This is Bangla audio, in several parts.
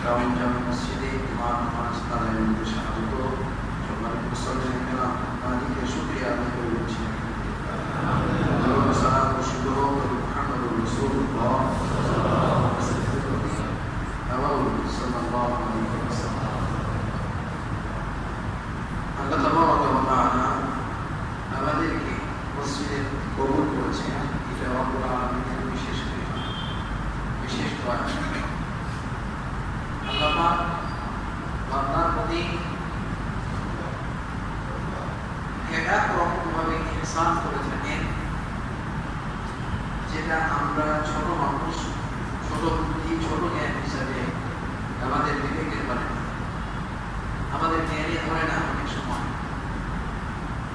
টাউন জামে মসজিদে ইমাম নামাজ আদায়ের মধ্যে স্বাগত। সম্মানিত মুসল্লিদের কেরাম, মালিকের শুকরিয়া আদায় করে বলছি সালাম ও শুকর মুহাম্মদুর রাসূলুল্লাহ সাল্লাল্লাহু আলাইহি ওয়াসাল্লাম। আল্লাহ তাবারক ওয়া তাআলা আমাদেরকে মসজিদে কবুল করেছেন। এটা রব্বুল আলামিনের বিশেষ কৃপা, বিশেষ দয়া। আল্লাহ পাক বান্দার প্রতি এক রকমভাবে ইহসান করে থাকেন, যেটা আমরা ছোট মানুষ, ছোট বুদ্ধি, ছোট জ্ঞান হিসাবে আমাদের বিবেকের পারে না, আমাদের জ্ঞানে ধরে না। অনেক সময়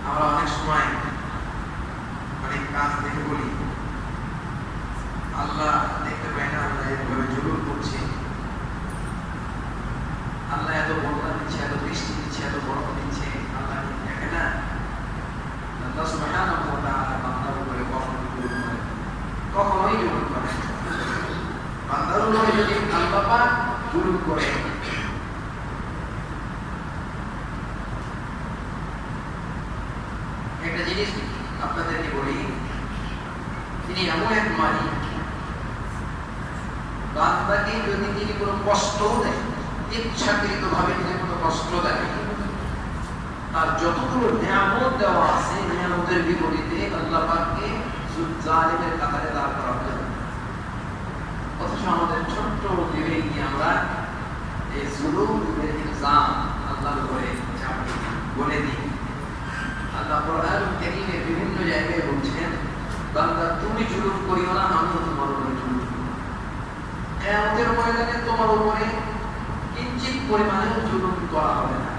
আমরা অনেক সময় অনেক কাজ দেখে বলি আল্লাহ দেখতে পায় না, আল্লাহ এভাবে জুলুম করছে, আল্লাহ এত বন্যা দিচ্ছে, এত বৃষ্টি দিচ্ছে, এত বরফ দিচ্ছে, আল্লাহ দেখে না। আল্লাহ সুবহানাহু ওয়া তাআলা বান্দার উপরে কখনোই জুলুম করে, কখনোই জুলুম করে। বান্দার উপরে যদি আল্লাহ পাক জুলুম করে, একটা জিনিস আপনাদেরকে বলি, তিনি এমন এক মালিক, বান্দাকে যদি তিনি কোনো কষ্ট দেয়, ইচ্ছাকৃত ভাবে যদি কোনো কষ্ট দেয়, আর যতগুলো নিয়ামত দেওয়া আছে, নিয়ামতের বিপরীতে আল্লাহ পাককে জালিমের কাতারে দাঁড় করা হবে। অথচ আমাদের ছোট্ট বিবেকে আমরা এই জুলুমের ইলজাম আল্লাহর উপরে চাপিয়ে বলে দিই। আল্লাহ কোরআন কারীমে বিভিন্ন জায়গায় বলছেন, বান্দা তুমি জুলুম করিও না, আমি তোমার উপরে জুলুম করব। কিয়ামতের ময়দানে তোমার উপরে কিঞ্চিত পরিমাণেও জুলুম করা হবে না।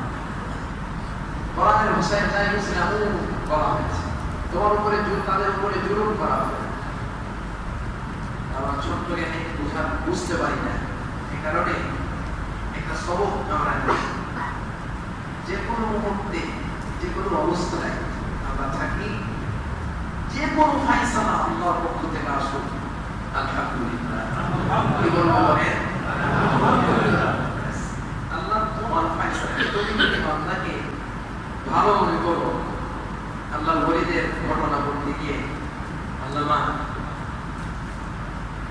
কোরআনের ভাষায় তাই ইসলামও বলা হয়েছে, তোমার উপরে তাদের উপরে জুলুম করা হবে না। আমরা ছোট্ট জ্ঞানে বুঝতে পারি না, এ কারণে একটা সবক আমরা যে কোনো মুহূর্তে, যে কোনো অবস্থায় আমরা থাকি, যে কোনো ফায়সালা আল্লাহর পক্ষ থেকে আসুক, আলহামদুলিল্লাহ, আল্লাহ তোমার ফায়সালা, তুমি যদি বান্দাকে ভালো মনে করো। আল্লাহর ওলিদের ঘটনা বলতে গিয়ে আল্লামা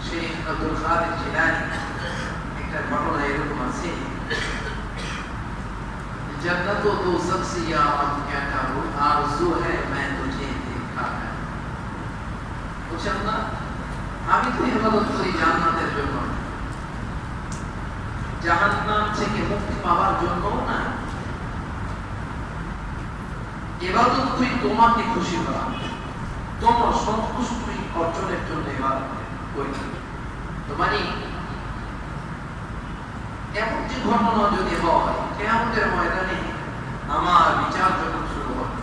শেখ আব্দুল কাদের জিলানী একটা ঘটনা এরকম আছে, जन्नत तो सबसे यार क्या करूं, आरज़ू है मैं तुझे देखा है। বুঝছেন না, আমি তো ইবাদত করি জান্নাতের জন্য, জাহান্নাম থেকে মুক্তি পাওয়ার জন্য না। ইবাদত করি তোমাকে খুশি করা, তোমার সন্তুষ্টি অর্জনের জন্য ইবাদত করি। তো মানে এমন যে ঘটনা যদি হয়, কিয়ামতের ময়দানে আমার বিচার যখন শুরু হবে,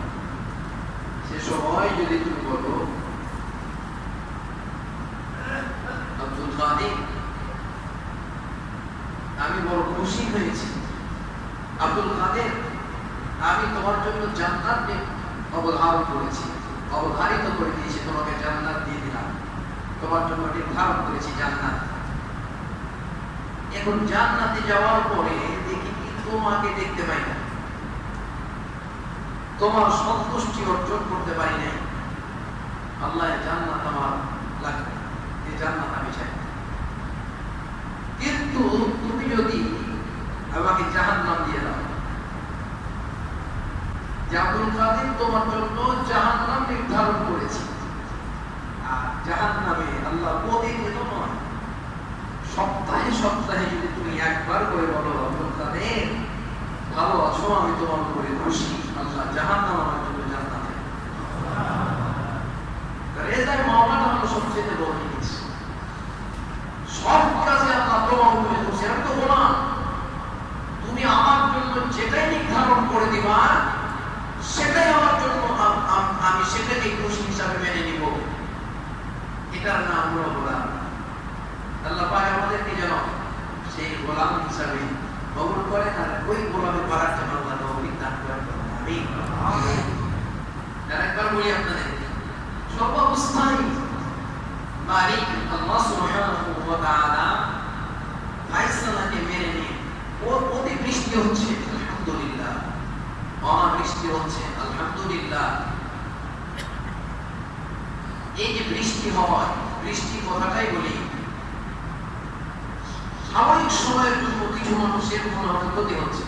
সে সময় যদি তুমি বলো, আব্দুল কাদের, আমি বড় খুশি হয়েছি, আব্দুল কাদের, আমি তোমার জন্য জান্নাত অবধারণ করেছি, অবধারিত করে দিয়েছি, তোমাকে জান্নাত দিয়ে দিলাম, তোমার জন্য নির্ধারণ করেছি জান্নাত। এখন জান্নাতে যাওয়ার পরে দেখি কি তোমাকে দেখতে পাই না, তোমার সন্তুষ্টি অর্জন করতে পারি নাই। আল্লাহ জান্নাত আমার লাগবে, এই জান্নাত আমি চাই, কিন্তু তুমি যদি আমাকে জাহান্নাম দিয়ে দাও, আব্দুল কাদের তোমার জন্য জাহান্নাম নির্ধারণ করেছি। আর জাহান্নামে আল্লাহ প্রতিদিন নয়, সপ্তাহে সপ্তাহে যদি তুমি একবার করে বলো, আব্দুল কাদের ভালো আছো, আমি তোমার উপরে খুশি, আল্লাহ জাহান্নাম আমার জন্য জান্নাতে। রেজায় মাওলানা হলো সবচেয়ে বড় জিনিস। সব কাজে আল্লাহ তোমার উপরে খুশি, আমি তো বললাম তুমি আমার জন্য যেটাই নির্ধারণ করে দিবা, সেটাই আমার জন্য, আমি সেটাকে খুশি হিসাবে মেনে নিব। এটার নাম হলো গোলাম। আল্লাহ পাক আমাদেরকে যেন সেই গোলাম হিসাবে কবুল করেন, আর ওই গোলামে পারার জন্য আল্লাহ তৌফিক দান করেন। আমিন। আরেকবার বলি আপনাদের, সর্ব অবস্থায় মালিক আল্লাহ সুবহানাহু ওয়া তাআলা ফায়সালাকে মেনে নিয়ে বৃষ্টি হচ্ছে আলহামদুলিল্লাহ, অনাবৃষ্টি হচ্ছে আলহামদুলিল্লাহ। এই যে বৃষ্টি হয়, বৃষ্টি কথাটাই বলি, সাময়িক সময়ের জন্য কিছু মানুষের মনে হয় ক্ষতি হচ্ছে।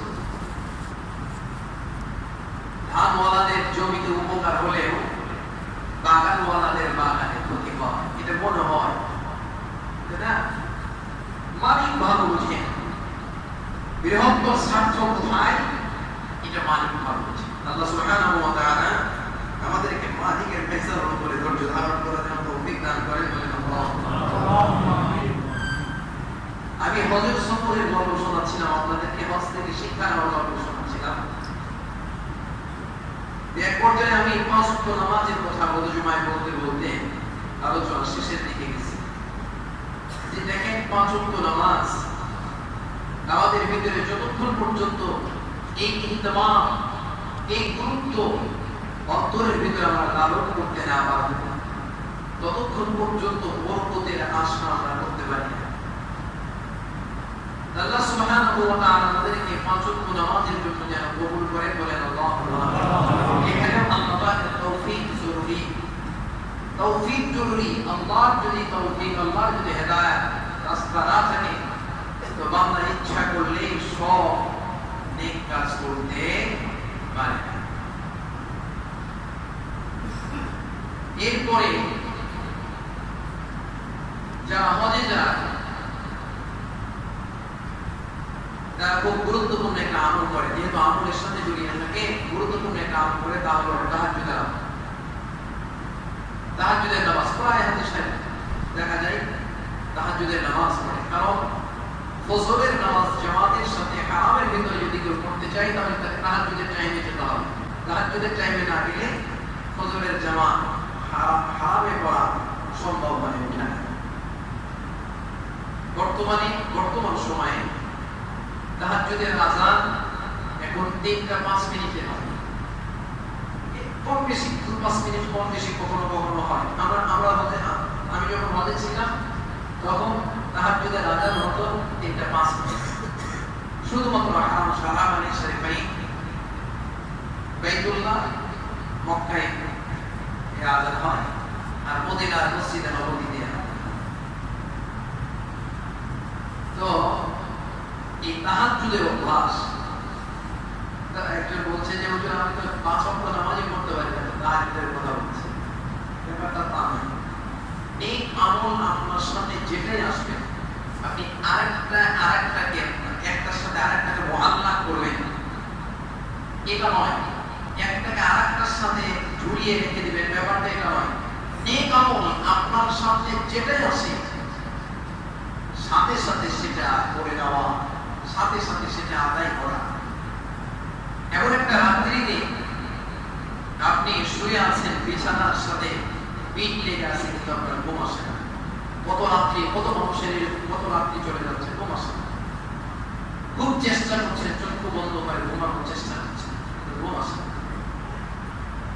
ধানওয়ালাদের জমিতে উপকার হলেও বাগানওয়ালাদের বাগানে ক্ষতি হয়, এটা মনে হয় না। মালিক ভালো বুঝে, বৃহত্তর স্বার্থ কোথায় এটা মালিক ভালো বুঝে। আল্লাহ সুবহানাহু ওয়া তাআলা আমাদেরকে মালিকের মেসার উপরে ধৈর্য ধারণ করার জন্য তৌফিক দান করেন, বলেন আল্লাহুম্মা আমিন। আমি হজের সফরের গল্প শোনাচ্ছিলাম আপনাদেরকে, হজ থেকে শিক্ষা নেওয়ার গল্প শোনাচ্ছিলাম। এক পর্যায়ে আমি 5 ওয়াক্ত নামাজের কথা গত জুমায় বলতে বলতে আলোচনা শেষের দিকে গেছি। যে দেখেন 5 ওয়াক্ত নামাজ আমাদের ভিতরে যতক্ষণ পর্যন্ত এই ইহতিমাম, এই গুরুত্ব অন্তরের ভিতরে আমরা লালন করতে না পারবো, ততক্ষণ পর্যন্ত বরকতের আশা আমরা করতে পারি না। আল্লাহ সুবহানাহু ওয়া তাআলা আমাদেরকে 5 ওয়াক্ত নামাজের জন্য যেন কবুল করে, বলেন আল্লাহুম্মা আমিন। এখানে আল্লাহ পাকের তৌফিক জরুরি, তৌফিক জরুরি। আল্লাহর যদি তৌফিক, আল্লাহর যদি হেদায়েত রাস্তা না থাকে, তো বান্দা ইচ্ছা করলে সব নেক কাজ করতে পারে না। এরপরে যারা হজে যায়, তারা খুব গুরুত্বপূর্ণ একটা আমল করে, যেহেতু আমলের সাথে জড়িয়ে থাকে, গুরুত্বপূর্ণ একটা আমল করে, তা হলো তাহাজ্জুদের আমল। তাহাজ্জুদের নামাজ প্রায় হাদিসে দেখা যায় তাহাজ্জুদের নামাজ পড়ে। কারণ ফজরের নামাজ জামাতের সাথে হারামের ভিতরে যদি কেউ পড়তে চায়, তাহলে তাকে তাহাজ্জুদের টাইমে যেতে হবে। তাহাজ্জুদের টাইমে না গেলে ফজরের জামাত হারামে পড়া সম্ভব হয়ে ওঠে না। বর্তমান সময়ে তাহাজ্জুদের আযান এখন 3টা 5 মিনিটে হয়, কম বেশি 2-5 মিনিট কম বেশি কখনো কখনো হয়। আমি যখন হজে ছিলাম তখন তাহাজ্জুদের আযান হতো 3টা 5 মিনিট। শুধুমাত্র হারাম শরীফাই বাইতুল্লাহ মক্কায় এই আযান হয়, আর মদিনার মসজিদে নববীতে হয়। তো এই তাহাজ্জুদের অভ্যাস, একজন বলছে যে হুজুর আমি তো 5 ওয়াক্ত নামাজই পড়তে পারি না, তাহাজ্জুদের কথা বলছে। ব্যাপারটা তা নয়। এই আমল আপনার সাথে যেটাই আসবে, আপনি আরেকটাকে একটার সাথে আরেকটাকে মুআল্লাক করবেন, এটা নয়। একটাকে আরেকটার সাথে ঝুলিয়ে রেখে দিবেন, ব্যাপারটা এটা নয়। নেক আমল আপনার সাথে যেটাই আসে, সাথে সাথে সেটা করে নেওয়া, সাথে সাথে সেটা আদায় করা। এমন একটা রাত্রিতে আপনি শুয়ে আছেন, বিছানার সাথে পিঠ লেগে আছে, কিন্তু আপনার ঘুম আসে না। কত রাত্রি চলে যাচ্ছে, ঘুম আসে না। খুব চেষ্টা করছেন, চক্ষু বন্ধ করে ঘুমানোর চেষ্টা করছেন, কিন্তু ঘুম আসে না।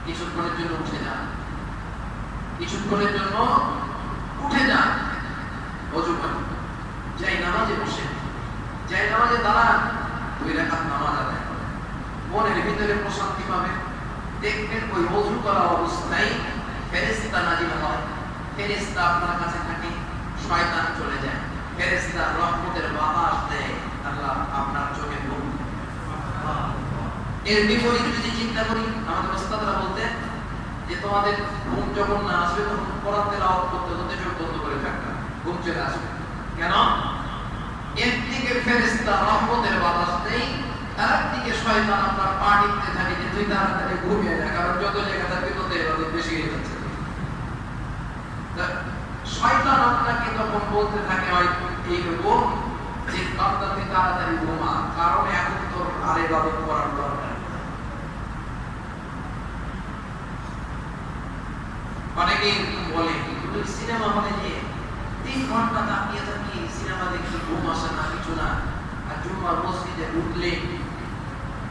কিছুক্ষণের জন্য উঠে যান, কিছুক্ষণের জন্য উঠে যান, ওযু করেন, যাই নামাজে বসে, যাই নামাজে দাঁড়ান, 2 রাকাত নামাজ আদায় করেন, মনের ভিতরে প্রশান্তি পাবেন। দেখবেন ওই ওযু করা অবস্থায় ফেরেশতা নাজিল হয়, ফেরেশতা আপনার কাছে থাকে, শয়তান চলে যায়, ফেরেশতা রহমতের বাতাস দেয়, আল্লাহ আপনার চোখে ঘুম। এর বিপরীত যদি চিন্তা করি, আমাদের ওস্তাদরা বলতেন যে তোমাদের ঘুম যখন না আসবে তখন কোরআন তেলাওয়াত করতে করতে চোখ বন্ধ করে থাকবে, ঘুম চলে আসবে। কেন? একদিকে ফেরেশতা রহমতের বাতাস দেয়, আরেকদিকে শয়তান আপনার পা টিপতে থাকে যে তুই তাড়াতাড়ি ঘুমিয়ে যা, কারণ যত জায়গা থাকবে তত এবাদত বেশি হয়ে যাচ্ছে। শয়তান আপনাকে তখন বলতে থাকে এইরকম যে বান্দা তুই তাড়াতাড়ি ঘুমা, কারণ এখন তোর আর ইবাদত করার দরকার। অনেকে বলে সিনেমা হলে যে 3 ঘন্টা তাকিয়ে তাকিয়ে সিনেমা দেখতে ঘুম আসে না, কিছু না। আর জুম্মার মসজিদে উঠলে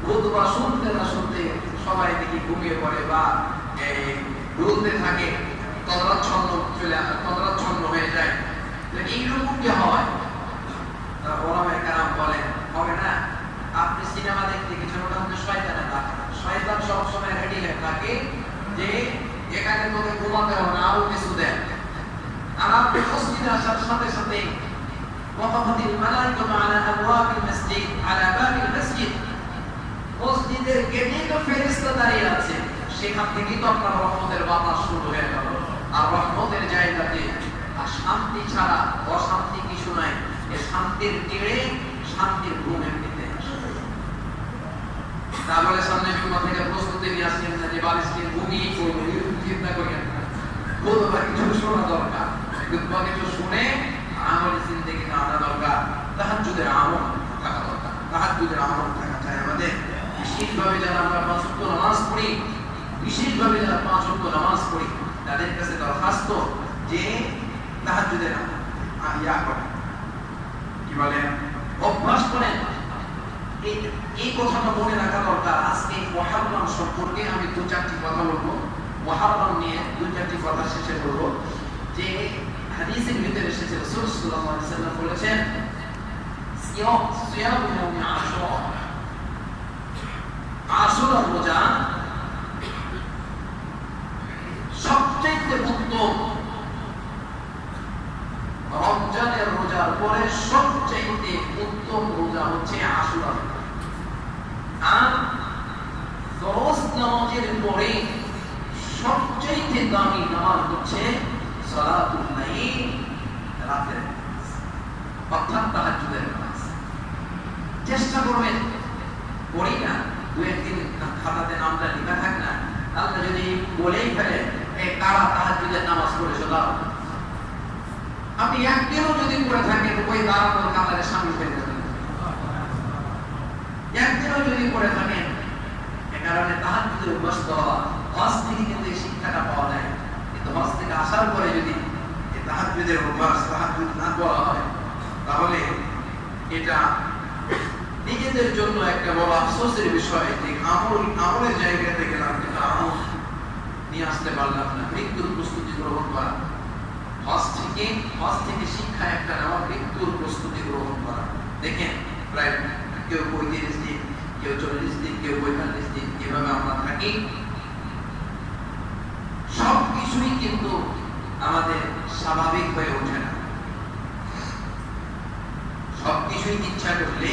খুতবা শুনতে না শুনতে সবাই দেখি ঘুমিয়ে পড়ে বা বলতে থাকে, তদরাচ্ছন্ন হয়ে যায়। এইরকম কি হয়? ওলামায়ে কেরাম বলেন হবে না। আপনি সাথে সাথে ওয়াকাফাতিল মালাইকাতু আলা আবওয়াবিল মসজিদ আলা বাবিল মসজিদ, মসজিদের গেটে তো ফেরেশতা দাঁড়িয়ে আছে, সেখান থেকেই তো আপনার রহমতের বাতাস শুরু হয়ে গেল। আর রহমতের জায়গাতে আর শান্তি ছাড়া অশান্তি কিছু নাই। এই শান্তির তীরে শান্তির ঘুম এমনিতে আসে। তাহলে সামনে জুমা থেকে প্রস্তুতি নিয়ে আসছেন না যে বালিশকে ঘুমিয়ে করবো, এরকম চিন্তা করেন না। বলবা কিছু শোনা দরকার, খুতবা কিছু শুনে আমল জিন্দেগি আনা দরকার। তাহাজ্জুদের আমল থাকা দরকার, তাহাজ্জুদের আমল থাকা চাই আমাদের। বিশেষভাবে যারা আমরা 5 ওয়াক্ত নামাজ পড়ি, বিশেষভাবে যারা 5 ওয়াক্ত নামাজ পড়ি, তাদের কাছে দরখাস্ত যে তাহাজ্জুদের ইয়া করেন, কি বলেন, অভ্যাস করেন। এই কথাটা মনে রাখা দরকার। আজকে মুহররম সম্পর্কে আমি 2-4টি কথা বলবো। মুহররম নিয়ে 2-4টি কথা শেষে বলবো। যে হাদিসের ভিতরে এসেছে রাসূল সাল্লাল্লাহু আলাইহি ওয়াসাল্লাম বলেছেন, সিয়াম ইয়াউম আশুরা, আশুরা রোজা সবচেয়ে উত্তম। রমজানের রোজার পরে সবচেয়ে উত্তম রোজা হচ্ছে আশুরা। আর ফরজ নামাজের পরে সবচেয়ে দামি নামাজ হচ্ছে সালাতুল লাইল, রাতের নামাজ, অর্থাৎ তাহাজ্জুদের নামাজ। চেষ্টা করবেন, পড়ি না, 2-1 দিন খাতাতে নামটা লেখা থাক না, আল্লাহ যদি বলেই ফেলে এই কারা তাহাজ্জুদের নামাজ পড়েছো দাও, আপনি একদিনও যদি পড়ে থাকেন ওই দাঁড়ানোর কাতারে সামিল হয়ে যাবেন। একদিনও যদি পড়ে থাকেন, এ কারণে তাহাজ্জুদের অভ্যস্ত হওয়া। হজ থেকে কিন্তু এই শিক্ষাটা পাওয়া যায়, কিন্তু হজ থেকে আসার পরে যদি এই তাহাজ্জুদের অভ্যাস, তাহাজ্জুদ না করা হয়, তাহলে এটা নিজেদের জন্য একটা বড় আফসোসের বিষয় যে আমলের জায়গা থেকে কিন্তু আমল নিয়ে আসতে পারলাম না। মৃত্যুর প্রস্তুতি গ্রহণ করা, হজ থেকে শিক্ষা একটা নেওয়া, মৃত্যুর প্রস্তুতি গ্রহণ করা। দেখেন প্রায় কেউ 35 দিন, কেউ 40 দিন, কেউ 45 দিন এভাবে আমরা থাকি। সবকিছুই কিন্তু আমাদের স্বাভাবিক হয়ে ওঠে না। সবকিছুই ইচ্ছা করলে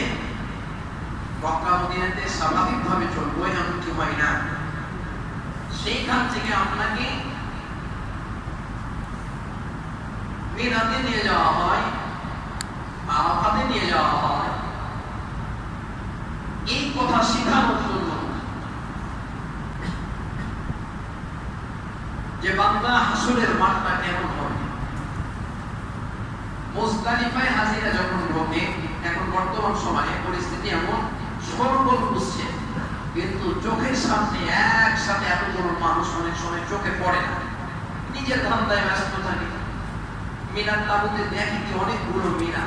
মক্কা মদিনাতে স্বাভাবিকভাবে চলবো এমনটি হয় না। সেইখান থেকে আপনাকে মিনাতে নিয়ে যাওয়া হয়, আরাফাতে নিয়ে যাওয়া হয়, এই কথা শেখানোর জন্য যে বান্দা হাসরের মাঠটা কেমন হবে। মুজদালিফায় হাজিরা যখন ঢোকে, এখন বর্তমান সময়ে পরিস্থিতি এমন, সরগোল বুঝছে, কিন্তু চোখের সামনে একসাথে এতগুলো মানুষ অনেক সময় চোখে পড়ে না, নিজের ধান্দায় ব্যস্ত থাকে। মিনার তাবুতে দেখি কি অনেকগুলো মিনা,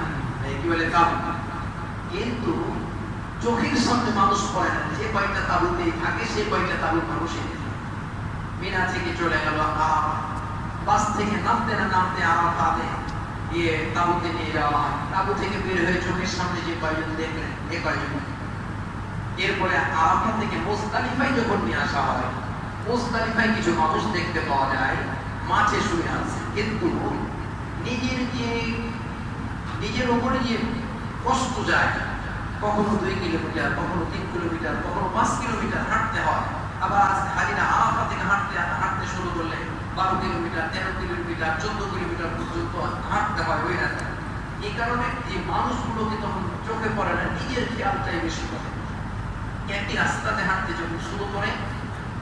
কি বলে তাবু, কিন্তু চোখের সামনে মানুষ পড়ে না। যে কয়টা তাবুতেই থাকে সে কয়টা তাবুর মানুষই মিনা থেকে চলে গেল আরাফা, বাস থেকে নামতে না নামতে আরাফাতে গিয়ে তাবুতে নিয়ে যাওয়া হয়। তাবু থেকে বের হয়ে চোখের সামনে যে কয়জন দেখলেন এ কয়জন। এরপরে আরাফা থেকে মুজদালিফায় যখন নিয়ে আসা হয়, মুজদালিফায় কিছু মানুষ দেখতে পাওয়া যায় মাঠে শুয়ে আছে, কিন্তু নিজের উপরে যে কষ্ট যায়, কখনো 2 কিলোমিটার, কখনো 3 কিলোমিটার, কখনো 5 কিলোমিটার হাঁটতে হয়। আবার হাজিরা আরাফা থেকে হাঁটতে শুরু করলে 12 কিলোমিটার, 13 কিলোমিটার, 14 কিলোমিটার পর্যন্ত হাঁটতে হয় ওই রাস্তা। এই কারণে এই মানুষগুলোকে তখন চোখে পড়ে না, নিজের খেয়ালটাই বেশি করে। একই রাস্তাতে হাঁটতে যখন শুরু করে,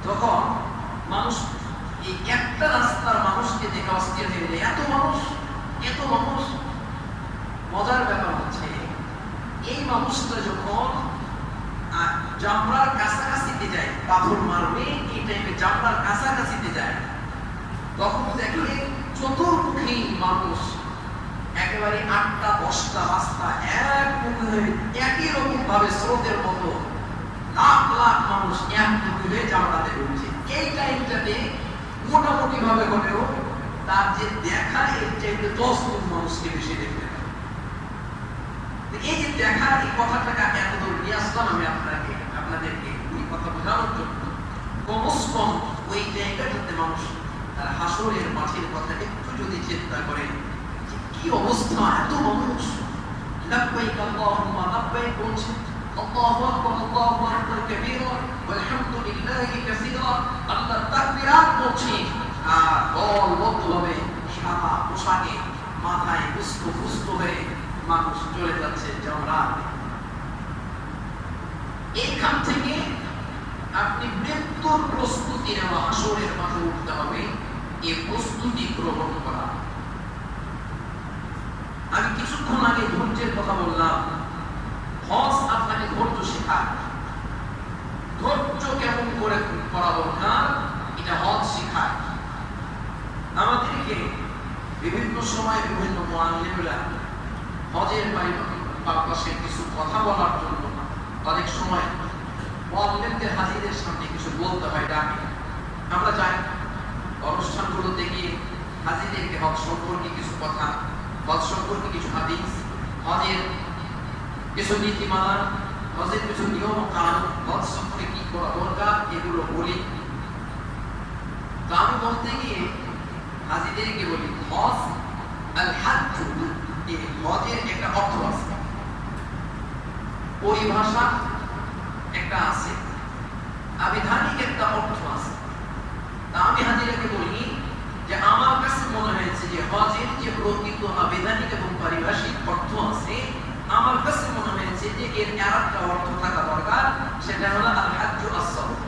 তখন মানুষ এই একটা রাস্তার মানুষকে দেখে অস্থির হয়ে যায়। এত মানুষ। মজার ব্যাপার হচ্ছে, এই মানুষটা যখন জামরার কাছাকাছিতে যায়, পাথর মারবে এই টাইমে জামরার কাছাকাছিতে যায়, তখন দেখে চতুর্মুখী মানুষ একেবারে 8টা-10টা রাস্তা একমুখী হয়ে একই রকম ভাবে স্রোতের মতো লাখ লাখ মানুষ একমুখী হয়ে জামরাতে ঢুকছে। এই টাইমটাতে মোটামুটি ভাবে হলেও তার যে দেখা এর চাইতে 10 গুণ মানুষকে বেশি দেখতে পাবে। এই যে দেখা, এই কথাটাকে এত দূর নিয়ে আসলাম আমি আপনাদেরকে এই কথা বোঝানোর জন্য। কমস কম ওই জায়গাটাতে মানুষ তার হাসরের মাঠের কথা একটু যদি চিন্তা করে, যে কি অবস্থা, এত মানুষ লাব্বাইক আল্লাহুম্মা লাব্বাইক বলছে, আল্লাহু আকবার আল্লাহু আকবার কাবীরা ওয়ালহামদুলিল্লাহি কাসীরা, আল্লাহ তাকবীরাত বলছে, আর দলবদ্ধভাবে সাদা পোশাকে মাথায় পুষ্ট হয়ে মানুষ চলে যাচ্ছে জামরাত। এইখান থেকে আপনি মৃত্যুর প্রস্তুতি নেওয়া, হাসরের মাঠে উঠতে হবে, এই প্রস্তুতি গ্রহণ করা। আমি কিছুক্ষণ আগে ধৈর্যের কথা বললাম। হজ আপনাকে ধৈর্য শেখায়। ধৈর্য কেমন করে করা দরকার এটা হজ শেখায় আমাদেরকে। বিভিন্ন সময় বিভিন্ন মুআল্লিমরা হজের পাশে কিছু কথা বলার জন্য অনেক সময় মুআল্লিমদের হাজিদের সামনে কিছু বলতে হয়, ডাকে। আমরা যাই অনুষ্ঠানগুলোতে গিয়ে হাজিদেরকে হজ সম্পর্কে কিছু কথা, হজ সম্পর্কে কিছু হাদিস, হজের কিছু নীতিমালা, হজের কিছু নিয়ম কানুন, হজ সম্পর্কে কি করা দরকার এগুলো বলি। তো আমি বলতে গিয়ে হাজিদেরকে বলি, হজ আল হাজ্জ, এই হজের একটা অর্থ আছে, পরিভাষা একটা আছে, আবিধানিক একটা অর্থ আছে। তা আমি হাজিরাকে বলি যে আমার কাছে মনে হয়েছে যে হজের যে প্রকৃত আবিধানিক এবং পারিভাষিক অর্থ আছে, আমার কাছে মনে হয়েছে যে এর আরেকটা অর্থ থাকা দরকার, সেটা হলো আল হাজ্জু আস-সাবর।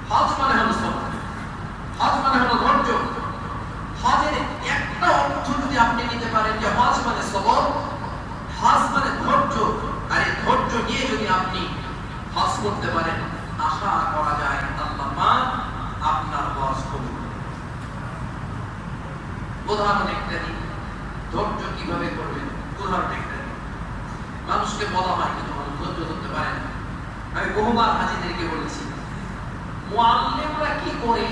হজ মানে হলো সবর, হজ মানে হলো ধৈর্য। হজের একটা অর্থ যদি আপনি নিতে পারেন যে হজ মানে সবর, হজ মানে ধৈর্য, আর এই ধৈর্য নিয়ে যদি আপনি হজ করতে পারেন, আশা করা যায় আল্লাহ পাক আপনার হজ কবুল করবেন। উদাহরণ একটা দিই, ধৈর্য কিভাবে করবেন, উদাহরণ একটা দিই। মানুষকে বলা হয় কিন্তু মানুষ ধৈর্য ধরতে পারে না। আমি বহুবার হাজিদেরকে বলেছি, মুআল্লিমরা কি করে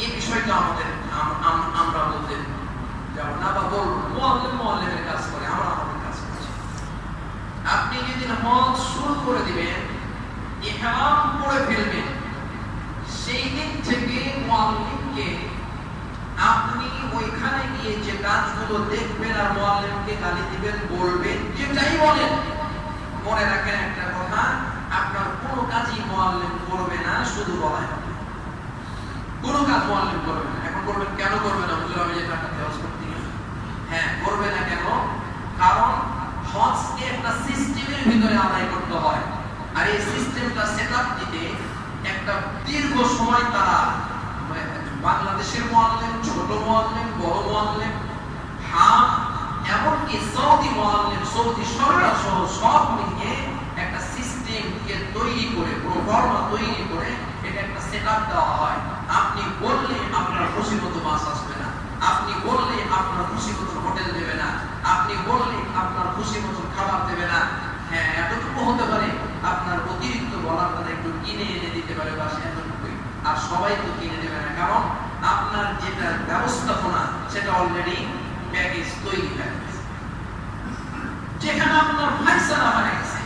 এই বিষয়টা আমাদের আমরা বলতে যাব না, বা বলবো মুআল্লিমের কাজ করে, আমরা আমাদের কাজ করছি। আপনি যেদিন হজ শুরু করে দিবেন, ইহরাম পরে ফেলবেন, সেই দিন থেকে মুআল্লিমকে আপনি ওইখানে গিয়ে যে কাজগুলো দেখবেন আর মুআল্লিমকে গালি দিবেন, বলবেন, যেটাই বলেন, মনে রাখেন একটা কথা, আপনার কোনো কাজই মুআল্লিম করবে না, শুধু বলায় হবে। কোনো কাজ মুআল্লিম করবে না। এখন বলবেন কেন করবে না হুজুর, আমি যে টাকাতে হজ করতে গেছি। হ্যাঁ, করবে না কেন? কারণ হজকে একটা সিস্টেমের ভিতরে আদায় করতে হয়, আর এই সিস্টেমটা সেটআপ দিতে একটা দীর্ঘ সময় তারা, বাংলাদেশের মুআল্লিম, ছোট মুআল্লিম, বড় মুআল্লিম, হ্যাঁ এমনকি সৌদি মুআল্লিম, সৌদি সরকার সহ সব মিলিয়ে একটা সিস্টেমকে তৈরি করে, প্রোগ্রাম তৈরি করে এটা একটা সেটআপ দেওয়া হয়। আপনি বললে আপনার খুশিমতো বাস আসবে না, আপনি বললে আপনার খুশিমতো হোটেল দেবে না, আপনি বললে আপনার খুশিমতো খাবার দেবে না। হ্যাঁ, এতটুকু হতে পারে আপনার অতিরিক্ত বলার কথা একটু কিনে এনে দিতে পারে, বাস এতটুকুই। আর সবাই তো কিনে দেবে না, কারণ আপনার যেটা ব্যবস্থাপনা সেটা অলরেডি প্যাকেজ তৈরি হয়ে গেছে। যেখানে আপনার ফায়সালা হয়ে গেছে,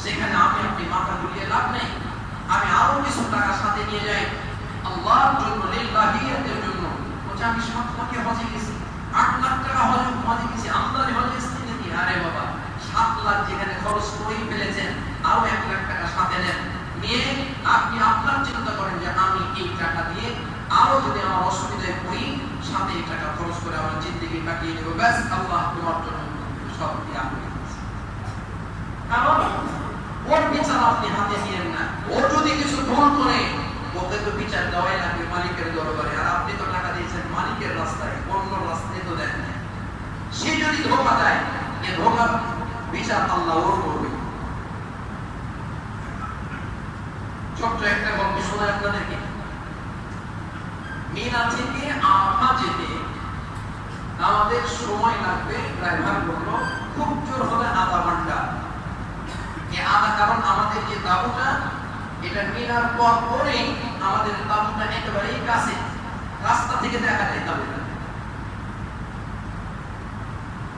সেখানে আপনি মাথা ঘুরিয়ে লাভ নেই। আমি আরো কিছু টাকা সাথে নিয়ে যাই আল্লাহর জন্য, লিল্লাহিয়াতের জন্য। বলছে আমি 7 লাখে হজে গেছি, 8 লাখ টাকা হজে গেছি, আমদানি হজে এসেছি নাকি? আরে বাবা, 7 লাখ যেখানে খরচ করেই ফেলেছেন, আরো 1 লাখ টাকা সাথে নেন, নিয়ে আপনি আপনার চিন্তা করেন যে আমি এই টাকা দিয়ে আরো যদি আমার অসুবিধায় পড়ি, সাথে এই টাকা খরচ করে আমার জিন্দেগি কাটিয়ে দেবো, ব্যাস আল্লাহ তোমার জন্য সব দিয়ে আপনি। কারণ ওর বিচার আপনি হাতে নিয়েন না। ও যদি কিছু ভুল করে, ওকে তো বিচার দেওয়াই লাগবে মালিকের দরবারে। আর আপনি তো টাকা দিয়েছেন মালিকের রাস্তায়, অন্য রাস্তায় তো দেন না। সে যদি ধোঁকা দেয়, এ ধোঁকার বিচার আল্লাহ ওর করবে। ছোট্ট একটা গল্প শোনায় আপনাদেরকে। মিনা থেকে আরাফা যেতে আমাদের সময় লাগবে, ড্রাইভার বললো খুব জোর হলে আধা ঘন্টা। কারণ আমাদের যে তাঁবুটা, এটা মিনার পর পরেই আমাদের তাঁবুটা একেবারেই কাছে, রাস্তা থেকে দেখা যায় তাঁবুটা।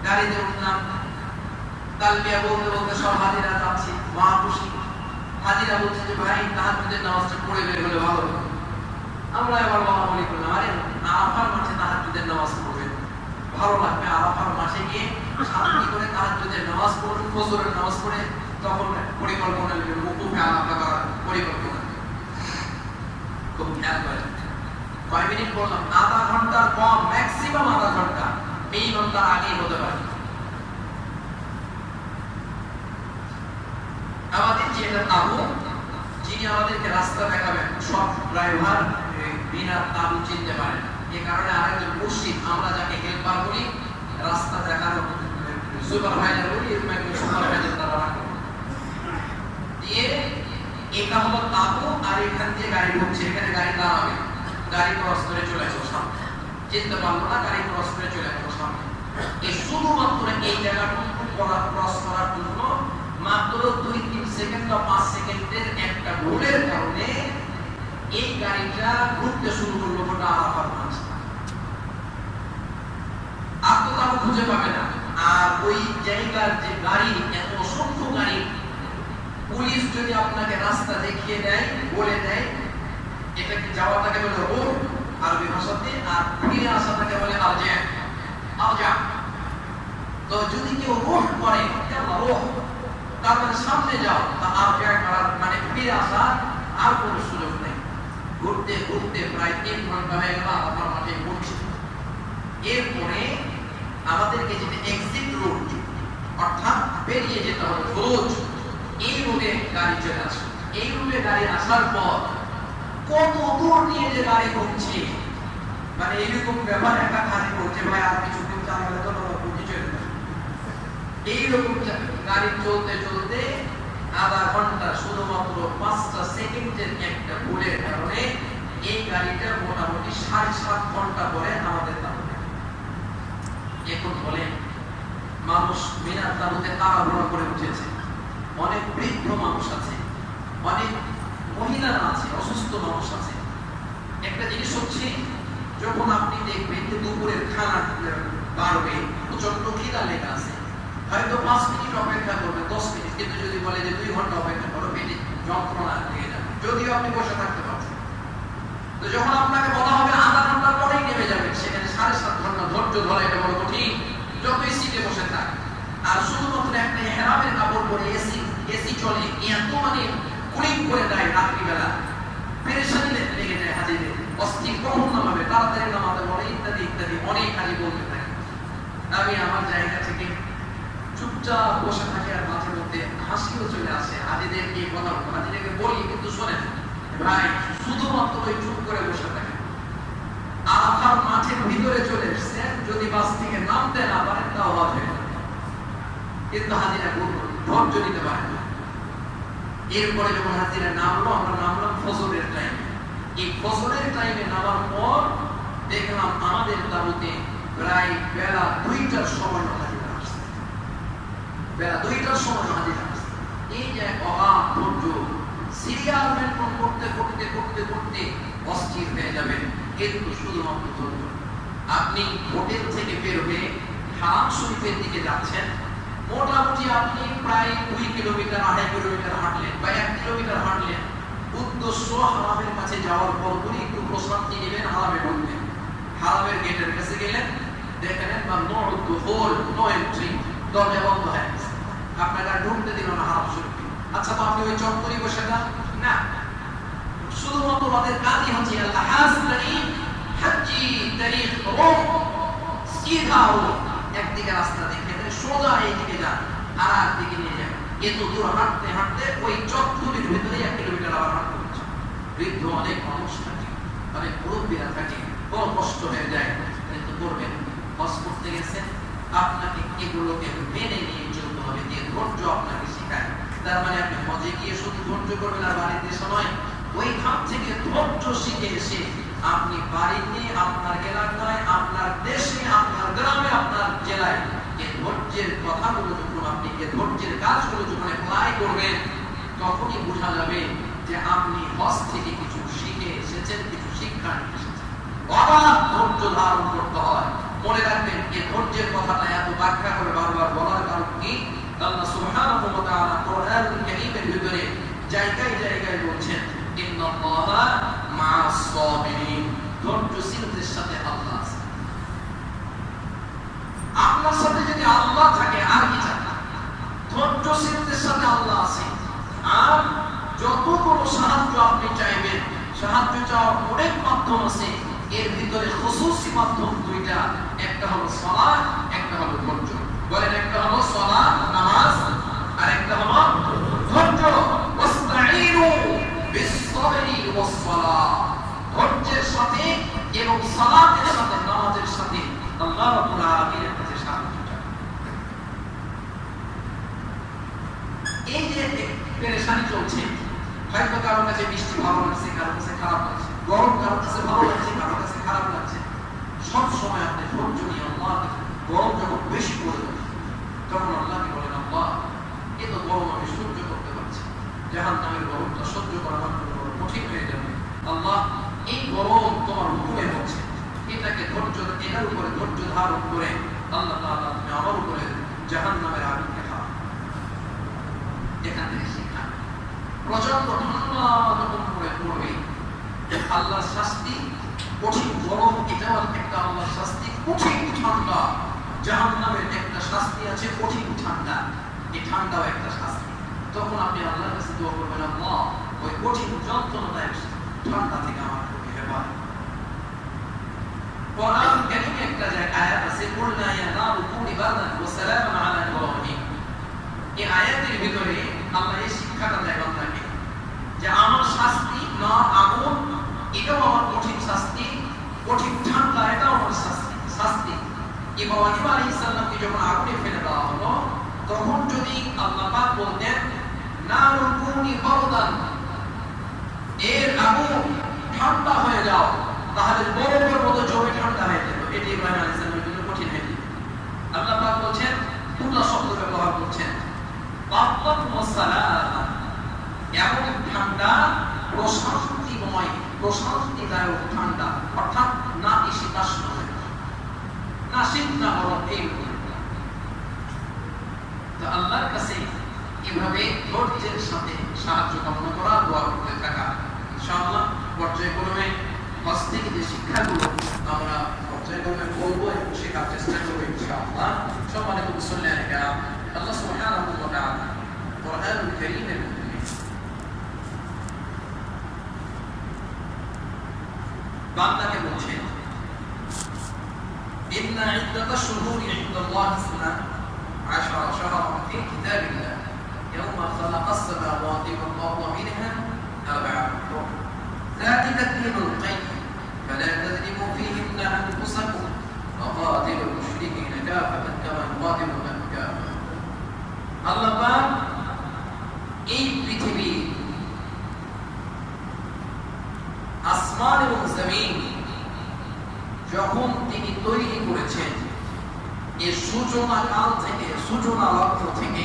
গাড়িতে উঠলাম, তালবিয়া বলতে বলতে সব হাজিরা যাচ্ছি, মহা খুশি। হাজিরা বলছে যে ভাই তাহাজ্জুদের নামাজটা পড়ে বের হলে ভালো হতো। আমরা এবার বলা বলি করলাম, আরে আরাফার মাঠে তাহাজ্জুদের নামাজ পড়বে, ভালো লাগবে আরাফার মাঠে গিয়ে শান্তি করে তাহাজ্জুদের নামাজ পড়বেন, ফজরের নামাজ পড়ে তখন পরিকল্পনা নেবেন ওকুফে আরাফা করার পরিকল্পনা। খুব খেয়াল করেন কয় মিনিট বললাম, আধা ঘন্টার কম, ম্যাক্সিমাম আধা ঘন্টা, এই ঘন্টার আগেই হতে পারে। আমাদের যে তাবু, যিনি আমাদেরকে রাস্তা দেখাবেন, সব ড্রাইভার বিনা তাবু চিনতে পারেন। এই কারণে আরেকজন মুর্শিদ, আমরা যাকে হেল্পার বলি, রাস্তা দেখানো সুপারভাইজার বলি, এরকম একজন সুপারভাইজার তারা রাখেন। দিয়ে এটা হলো তাবু, আর এখান দিয়ে গাড়ি ঢুকছে, এখানে গাড়ি দাঁড়াবে, গাড়ি ক্রস করে চলে যাবো সামনে, চিনতে পারবো না, গাড়ি ক্রস করে চলে যাবো সামনে। এই শুধুমাত্র এই জায়গাটুকু ক্রস করার জন্য মাত্র 2-3 সেকেন্ড বা 5 সেকেন্ডের একটা ভুলের কারণে এই গাড়িটা ঘুরতে শুরু করলো গোটা আরাফার মাঠ। আর তো তাও খুঁজে পাবে না। আর ওই জায়গার যে গাড়ি, এত অসংখ্য গাড়ি, পুলিশ যদি আপনাকে রাস্তা দেখিয়ে দেয়, বলে দেয় এটাকে যাওয়াটাকে বলে রোড আরবি ভাষাতে, আর ফিরে আসাটাকে বলে আরজা। তো যদি কেউ রোড করে, রোড তার মানে সামনে যাও, তা আরজা করার মানে ফিরে আসা আর কোনো সুযোগ নেই। ঘুরতে ঘুরতে প্রায় 3 ঘন্টা হয়ে গেল, আরাফার মাঠে পৌঁছে। এরপরে আমাদেরকে যেটা এক্সিট রুট, অর্থাৎ বেরিয়ে যেতে হবে ফরজ, এই রুটে গাড়ি চলে আসে। এই রুটে গাড়ি আসার পর কত দূর নিয়ে যে গাড়ি ঘুরছে, মানে এইরকম ব্যাপার একা গাড়ি ঘুরছে, ভাই আর কিছুক্ষণ চালালে তো বুঝে চলে যাবে। এইরকম গাড়ি চলতে চলতে আধা ঘন্টা, শুধুমাত্র 5টা সেকেন্ডের একটা ভুলের কারণে এই গাড়িটা মোটামুটি 7.5 ঘন্টা পরে আমাদের তাবুতে। এখন বলেন, মানুষ মিনার তাবুতে তাড়াহুড়া করে উঠেছে, অনেক বৃদ্ধ মানুষ আছে, অনেক মহিলারা আছে, অসুস্থ মানুষ আছে। একটা জিনিস হচ্ছে, যখন আপনি দেখবেন যে দুপুরের খানা বাড়বে, প্রচন্ড খিদা লেগে আছে, হয়তো 5 মিনিট অপেক্ষা করবে, 10 মিনিট, কিন্তু যদি বলে যে 2 ঘন্টা অপেক্ষা করো, পেটে যন্ত্রণা লেগে যাবে, যদিও আপনি বসে থাকতে পারছেন। তো যখন আপনাকে বলা হবে আধা ঘন্টা পরেই নেমে যাবেন, সেখানে 7.5 ঘন্টা ধৈর্য ধরা এটা বড় কঠিন, যতই সিটে বসে থাক। আর শুধুমাত্র একটা ইহরামের কাপড় পরে এসি চলে, এত মানে কুলিং করে দেয় রাত্রিবেলা, পেরেশানি লেগে যায় হাজিদের, অস্থির, কখন নামাবে, তাড়াতাড়ি নামাতে বলে, ইত্যাদি ইত্যাদি অনেক হাজি বলতে থাকে। আমি আমার জায়গা থেকে চুপচাপ বসে থাকি, আর মাঝে মধ্যে হাসিও চলে আসে। হাজিদেরকে কথা হাজিদেরকে বলি, কিন্তু শোনেন ভাই, শুধুমাত্র ওই চুপ করে বসে থাকে। আরাফার মাঠের ভিতরে চলে এসেছেন, যদি বাস থেকে নামতে না পারেন তাও হবে, কিন্তু হাজিরা ধৈর্য নিতে পারে না। এরপরে যখন হাজিরা নামলো, আমরা নামলাম ফজরের টাইমে। এই ফজরের টাইমে নামার পর দেখলাম আমাদের তাবুতে প্রায় বেলা 2টার সময় হাজিরা আসছে, বেলা 2টার সময় হাজিরা আসছে। এই যে অবাক ধৈর্য, সিরিয়াল মেনটেন করতে করতে করতে করতে অস্থির হয়ে যাবে, কিন্তু শুধুমাত্র ধৈর্য। আপনি হোটেল থেকে বের হয়ে হারাম শরীফের দিকে যাচ্ছেন, মোটামুটি আপনি প্রায় 2 কিলোমিটার 2.5 কিলোমিটার হাঁটলেন বা 1 কিলোমিটার হাঁটলেন, উদ্দেশ্য হারামের কাছে যাওয়ার পর একটু প্রশান্তি নেবেন, হারামে ঢুকবেন। হারামের গেটের কাছে গেলেন, দেখলেন বা নো দুখুল, নো এন্ট্রি, দরজা বন্ধ হয়ে গেছে, আপনাকে আর ঢুকতে দিল না হারাম শরীফে। আচ্ছা, তো আপনি ওই চত্বরে বসে যান না, শুধুমাত্র তাদের কাজই হচ্ছে আল্লাহ হাজলানি হাজ্জি তারিখ রোম, সিধা একদিকে রাস্তা দেখে সোজা এইদিকে যান, আর একদিকে নিয়ে যান। এত দূর হাঁটতে হাঁটতে ওই চত্বরের ভিতরে 1 কিলোমিটার আবার হাঁটতে হচ্ছে। বৃদ্ধ অনেক মানুষ থাকে, অনেক মুরব্বীরা থাকে, বড় কষ্ট হয়ে যায়, কিন্তু করবেন, হজ করতে গেছেন, আপনাকে এগুলোকে মেনে নিয়ে চলতে হবে, যে ধৈর্য আপনাকে শেখায়। তার মানে আপনি হজে গিয়ে শুধু ধৈর্য করবেন আর বাড়িতে এসে নয়, ওইখান থেকে ধৈর্য শিখে এসে আপনি বাড়িতে, আপনার এলাকায়, আপনার দেশে, আপনার গ্রামে, আপনার জেলায় এই ধৈর্যের কথাগুলো যখন আপনি, এই ধৈর্যের কাজগুলো যখন অ্যাপ্লাই করবেন, তখনই বোঝা যাবে যে আপনি হজ থেকে কিছু শিখে এসেছেন, কিছু শিক্ষা নিয়ে এসেছেন। অবাধ ধৈর্য ধারণ করতে হয়। মনে রাখবেন, এই ধৈর্যের কথাটা এত ব্যাখ্যা করে বারবার বলার কারণ কি? আল্লাহ সুবহানাহু ওয়া তাআলা কোরআনুল কারীমের ভিতরে জায়গায় জায়গায় বলছেন, ইন্নাল্লাহা মা'আস সাবিরিন, ধৈর্যশীলদের সাথে আল্লাহ আছে। আল্লাহ থাকে আর কি চায়? ধৈর্যশীলদের সাথে আল্লাহ আছে। আর যত কোনো সাহায্য আপনি চাইবেন, সাহায্য চাওয়ার অনেক মাধ্যম আছে, এর ভিতরে খুসুসি মাধ্যম দুইটা, একটা হলো সালাত, একটা হলো ধৈর্য। বলেন, একটা হলো সালাত নামাজ, আর একটা হলো ধৈর্য। ওয়াস্তাঈনু বিস-সাবরি ওয়াস-সালাহ, ধৈর্যের সাথে এবং সালাতের সাথে, নামাজের সাথে আল্লাহ রাব্বুল আলামিনের কাছে সাহায্য চাই। এই যে পেরেশানি চলছে, হয়তো কারো কাছে বৃষ্টি ভালো লাগছে, কারো কাছে খারাপ লাগছে, গরম কারো কাছে ভালো লাগছে, কারো কাছে খারাপ লাগছে। সব সময় আপনি ধৈর্য নিয়ে আল্লাহ, গরম যখন বেশি পড়ে যাবে তখন আল্লাহকে বলেন, আল্লাহ এ তো গরম আমি সহ্য করতে পারছি, জাহান্নামের গরমটা সহ্য করা আমার জন্য কঠিন হয়ে যাবে। আল্লাহ এই গরম তোমার হুকুমে হচ্ছে, এটাকে ধৈর্য, এটার উপরে ধৈর্য ধারণ করে আল্লাহ তাআলা তুমি আমার উপরে জাহান্নামের আগুনকে খাও। এখান থেকে শিক্ষা, প্রচন্ড ঠান্ডা যখন পড়বে আল্লাহর শাস্তি কঠিন, গরম এটাও একটা আল্লাহর শাস্তি, কঠিন ঠান্ডা। জাহান্নামের একটা শাস্তি আছে কঠিন ঠান্ডা, এই ঠান্ডাও একটা শাস্তি। তখন আপনি আল্লাহর কাছে দোয়া করবেন, আল্লাহ ওই কঠিন যন্ত্রণাদায়ক ঠান্ডা থেকে আমাকে হেফাজত। কোরআন কারীমে একটা জায়গায় আয়াত আছে, কুলনা ইয়া নারু কুনি বারদান ওয়া সালামান আলা ইব্রাহিম। এই আয়াতের ভিতরে আল্লাহ এই শিক্ষাটা দেয় বান্দাকে যে আমার শাস্তি না আগুন, এটাও আমার কঠিন শাস্তি, কঠিন ঠান্ডা এটাও আমার শাস্তি। ইব্রাহিম আলাইহিস সালামকে যখন আগুনে ফেলে দেওয়া হলো, তখন যদি আল্লাহ পাক বলতেন নারু কুনি বারদান, এর আগুন ঠান্ডা হয়ে যাও, তাহলে বরফের মতো জমে ঠান্ডা হয়ে যেত। এটি ইব্রাহিম আলাইহিস সালামের জন্য কঠিন হয়ে যেত। আল্লাহ পাক বলছেন, পুরা শব্দ ব্যবহার করছেন, বারদান ওয়া সালামান, এমন ঠান্ডা প্রশান্তিময়, প্রশান্তিদায়ক ঠান্ডা, অর্থাৎ না শীতাষ্ণ না শীত না গরম। এই তো আল্লাহর কাছে এভাবে ধৈর্যের সাথে সাহায্য কামনা করা, দোয়া করতে থাকা। ইনশাআল্লাহ পর্যায়ক্রমে হজ থেকে যে শিক্ষাগুলো আমরা পর্যায়ক্রমে বলবো এবং শেখার চেষ্টা করবো ইনশাআল্লাহ। সম্মানিত মুসল্লিয়ান কিরাম, আল্লাহ সুবহানাহু ওয়া তাআলা কোরআনুল কারীমের মধ্যে বান্দাকে বলছেন, ইন্না ইদ্দাতাশ শুহুরি ইনদাল্লাহি ইসনা আশারা শাহরান ফি কিতাবিল্লাহ ইয়াওমা খালাকাস সামাওয়াতি ওয়াল আরদা মিনহা আরবা'atun হুরুম যালিকা ad-dīnul qayyim falā tadhlimū fīhinna anfusakum wa qātilul mushrikīna kāffatan kamā yuqātilūnakum kāffah। আল্লাহ পাক এই পৃথিবী, আসমান এবং জমিন যখন তিনি তৈরি করেছেন, এই সূচনা কাল থেকে, সূচনা লগ্ন থেকে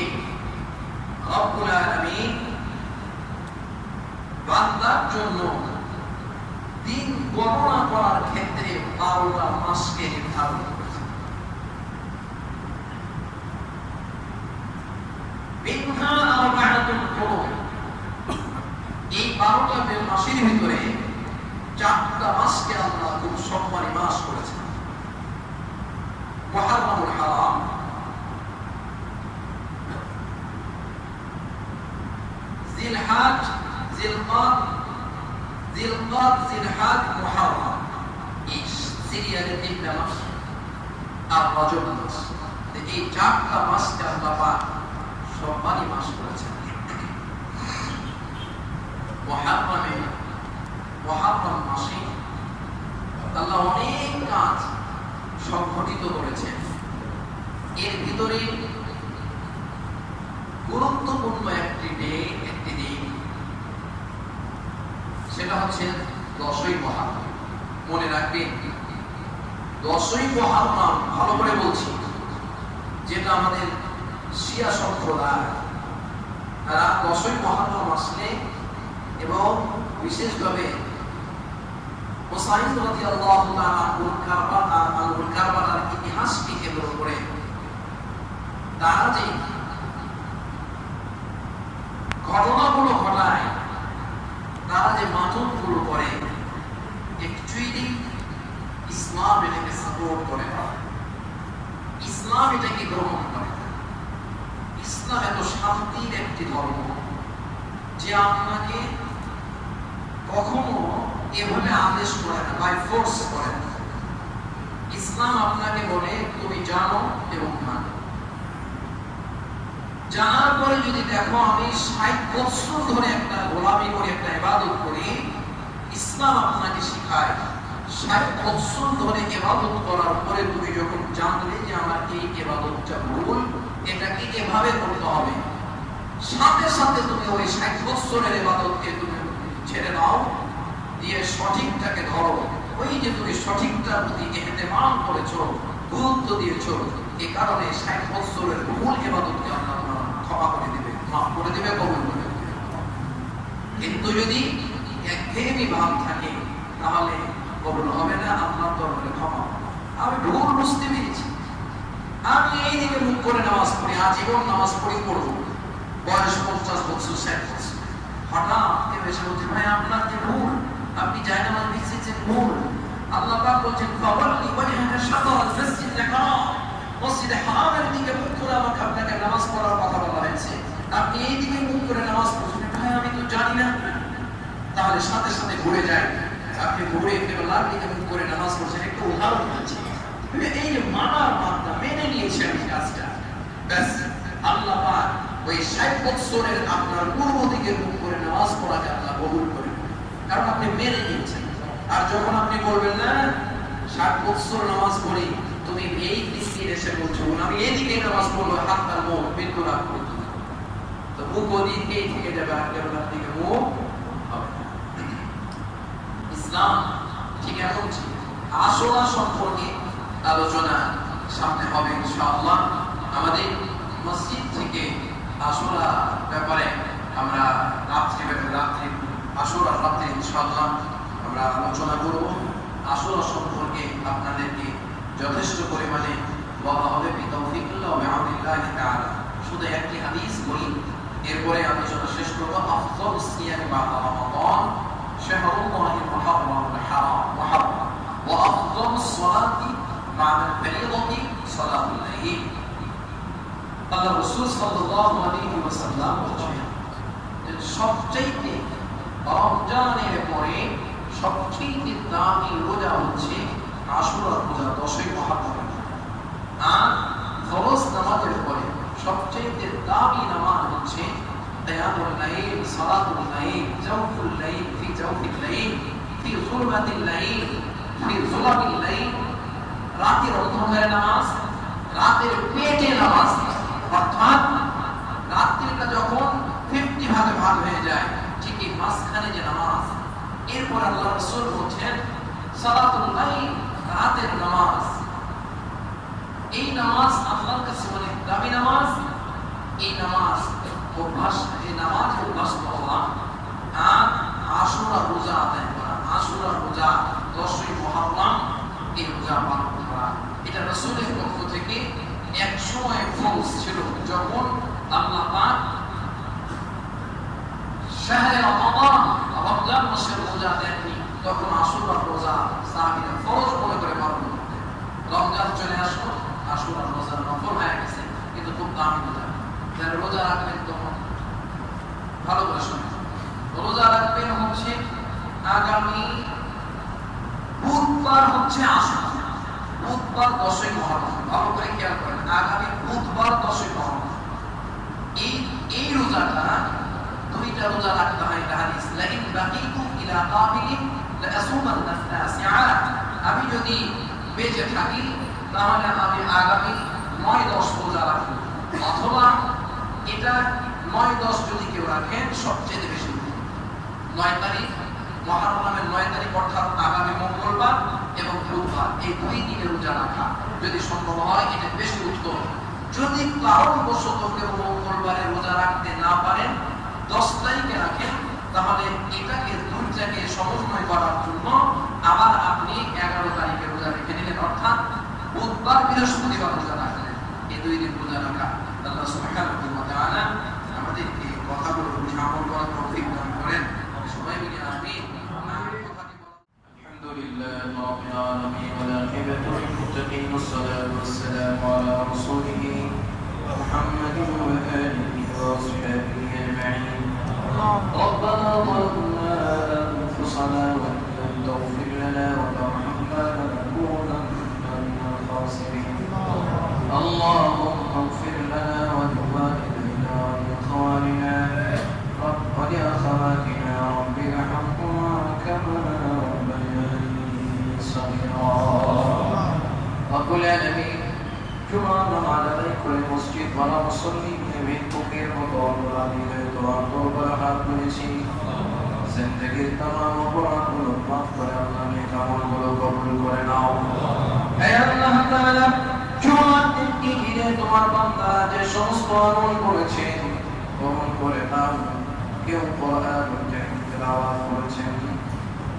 রব্বুল আলামিন বান্দার জন্য দিন গণনা করার ক্ষেত্রে 12টা মাসকে নির্ধারণ করেছেন। মিনহা আরবা'atun হুরুম, এই 12টা মাসের ভিতরে 4টা মাসকে আল্লাহ খুব সম্মানী মাস করেছেন। মুহররমুল হারাম, জিলহজ, জিলকাদ, জিলহজ, মুহররম, এই সিরিয়ালের 3টা মাস, আর রজব মাস। এই 4টা মাসকে আল্লাহ পাক সম্মানী মাস করেছেন। মুহররম মাসে আল্লাহ অনেক কাজ সংঘটিত করেছেন। এর ভিতরে গুরুত্বপূর্ণ একটি দিন, সেটা হচ্ছে 10ই মুহররম। মনে রাখবেন, 10ই মুহররম, ভালো করে বলছি, যেটা আমাদের শিয়া সম্প্রদায়, তারা 10ই মুহররম আসলে এবং বিশেষভাবে হুসাইন রাদিয়াল্লাহু তাআলা আনহুর কারবালার ইতিহাসকে কেন্দ্র করে তারা যে ঘটনাগুলো ঘটায়, তারা যে মাতমগুলো করে, অ্যাকচুয়ালি ইসলাম এটাকে সাপোর্ট করে না, ইসলাম এটাকে গ্রহণ করে। ইসলাম এত শান্তির একটি ধর্ম যে আপনাকে কখনো এভাবে আদেশ করে না, বাই ফোর্স করে না। ইসলাম আপনাকে বলে তুমি জানো এবং মানো। জানার পরে যদি দেখো আমি 60 বছর ধরে একটা গোলামি করি, একটা ইবাদত করি, ইসলাম আপনাকে শিখায় 60 বছর ধরে ইবাদত করার পরে তুমি যখন জানলে যে আমার এই ইবাদতটা ভুল, এটাকে এভাবে করতে হবে, সাথে সাথে তুমি ওই 60 বছরের ইবাদতকে তুমি ছেড়ে দাও, দিয়ে সঠিকটাকে ধরো। ওই যে তুমি সঠিকটার প্রতি ইহতেমাম করেছো, গুরুত্ব দিয়েছো, এই কারণে 60 বছরের ভুল ইবাদতকে আল্লাহ ক্ষমা করে দিবে, মাফ করে দিবে, কবুল করে দিবে। কিন্তু যদি একঘেয়েমি ভাব থাকে তাহলে কবুল হবে না, আল্লাহর দরবারে ক্ষমা। আমি ভুল বুঝতে পেরেছি, আমি এই দিকে মুখ করে নামাজ পড়ি, আজীবন নামাজ পড়বো, বয়স 50 বছর 60 বছর, হঠাৎ কেউ এসে বলছে ভাই আপনার যে ভুল, আপনি যায় নামাজ ভিজেছেন ভুল। আল্লাহ পাক বলছেন ফাওয়াল্লি ওয়াজহাকা শাতরাল মাসজিদিল হারাম, মসজিদে হারামের দিকে মুখ করে আমাকে আপনাকে নামাজ পড়ার কথা বলা হয়েছে, আপনি এই দিকে মুখ করে নামাজ পড়ছেন, ভাই আমি তো জানি না। তাহলে সাথে সাথে ঘুরে যায়, আপনি ঘুরে কেবলার দিকে মুখ করে নামাজ পড়ছেন। একটু উদাহরণ দিচ্ছি, এই যে মানার মাত্রা মেনে নিয়েছে আমি কাজটা, ব্যাস আল্লাহ পাক ওই 60 বছরের আপনার পূর্ব দিকে মুখ করে নামাজ পড়াকে আল্লাহ কবুল করে, কারণ আপনি মেনে নিয়েছেন। আর যখন আপনি বলবেন না 60 বছর নামাজ পড়ি, তুমি এই দিকে এসে বলছো আমি এইদিকে নামাজ পড়বো, হাত তার মুখ মৃত্যু লাভ করতে, তো মুখ ওদিকে থেকে যাবে, আর কেবলার দিকে মুখ হবে। ইসলাম ঠিক এমন ছিল। আশুরা সম্পর্কে আলোচনা সামনে হবে ইনশাআল্লাহ। আমাদের মসজিদ থেকে আশুরা ব্যাপারে আমরা রাত্রি আশুরা রাত্রি ইনশাআল্লাহ আমরা আলোচনা করব। আশুরা সম্পর্কে আপনাদেরকে যথেষ্ট পরিমাণে বলা হবে বিতৌফিকিল্লাহ ওয়া বিআউনিল্লাহি তাআলা। শুধু একটি হাদিস বলি, এরপরে আলোচনা শেষ করব। আফযালুস সিয়াম বা'দা রমাদান শাহরুল্লাহিল মুহাররামুল হারাম ওয়া আফযালুস সালাতি বা'দা ফরিয়দাতি সালাতুল লাইল। আল্লাহ রাসূল সাল্লাল্লাহু আলাইহি ওয়াসাল্লাম বলেছেন যে সবচেয়ে রমজানের পরে সবচেয়ে দামি রোজা হচ্ছে আশুরা রোজা, 10ই মুহররম। আর ফরজ নামাজের পরে সবচেয়ে দামি নামাজ হচ্ছে কিয়ামুল লাইল, সালাতুল লাইল, জাওফুল লাইল, ফি জাওফিল লাইল, ফি যুলমাতিল লাইল, ফি যুলামিল লাইল। রাতের অন্ধকারে নামাজ, রাতের পেটে নামাজ, অর্থাৎ রাত্রিটা যখন 50 ভাগে ভাগ হয়ে যায়, ঠিক এই মাঝখানে যে নামাজ। এরপর আল্লাহ রাসূল বলেন সালাতুল লাইল, রাতের নামাজ। এই নামাজ আল্লাহর কাছে অনেক দামি নামাজ। এই নামাজ অভ্যাস করা আর আশুরা রোজা আদায় করা, আশুরা রোজা 10ই মুহররম, এই রোজা পালন করা, এটা রাসূলের পক্ষ থেকে এক সময় ফরজ ছিল। যখন আল্লাহ পাক শাহরে রমজান মাসের রোজা দেননি, তখন আশুরা রোজা সাহাবীরা ফরজ মনে করে পালন করতেন। রমজান চলে আসলো, আশুরা রোজা নফল হয়ে গেছে, কিন্তু খুব দামি রোজা। যারা রোজা রাখবেন তখন ভালো করে শুনুন, রোজা রাখবেন হচ্ছে আগামী বুধবার হচ্ছে আশুরা, বুধবার 10ই মুহররম। ভালো করে খেয়াল করেন, আগামী বুধবার 10ই মুহররম। এই রোজাটা দুইটা রোজা রাখতে হয়। হাদিস লাইন বাকিতু ইলা কাবিলিন লা আসুমান্না তাসিআত, আমি যদি বেঁচে থাকি তাহলে আমি আগামী 9-10 রোজা রাখবো, অথবা এটা 9-10 যদি কেউ রাখেন সবচেয়ে বেশি 9 তারিখ মুহররমের 9 তারিখ অর্থাৎ আগামী মঙ্গলবার এবং বুধবার, এই দুই দিনে রোজা রাখা যদি সম্ভব হয় এটা বেশি উত্তম। যদি কারণবশত কেউ মঙ্গলবারে রোজা রাখতে না পারেন, 10 তারিখে রাখেন, তাহলে এটাকে দুইটাকে সমন্বয় করার জন্য আবার আপনি 11 তারিখে রোজা রেখে নিলেন, অর্থাৎ বুধবার বৃহস্পতিবার রোজা রাখলেন। এই দুই দিন রোজা রাখা আল্লাহ সুবহানাহু ওয়া তাআলা আমাদেরকে কথাগুলো বুঝে আমল করার তৌফিক দান করেন। সবাই মিলে আমিন। আলহামদুলিল্লাহি রাব্বিল আলামিন ওয়া আকিবাতু লিল মুত্তাকিন ওয়াস সালাতু ওয়াস সালামু আলা রাসূলিহি মুহাম্মাদিন ওয়া আলিহি اغفر لنا ولوالدينا ولإخواننا ولأخواتنا رب ارحمهما كما ربياني صغيرا رب العالمين جمعنا على ذلك المسجد ولا مصلي من فقير وطول عليه تواتر برحات بنسي زندگی تمام অপরাধগুলো মাফ করে আল্লাহ নেক আমলগুলো কবুল করে নাও হে আল্লাহ তাআলা জুমার দিনটি ঘিরে তোমার বান্দা যে সমস্ত আমল করেছে কবুল করে নাও কেউ কোরআন তেলাওয়াত করেছেন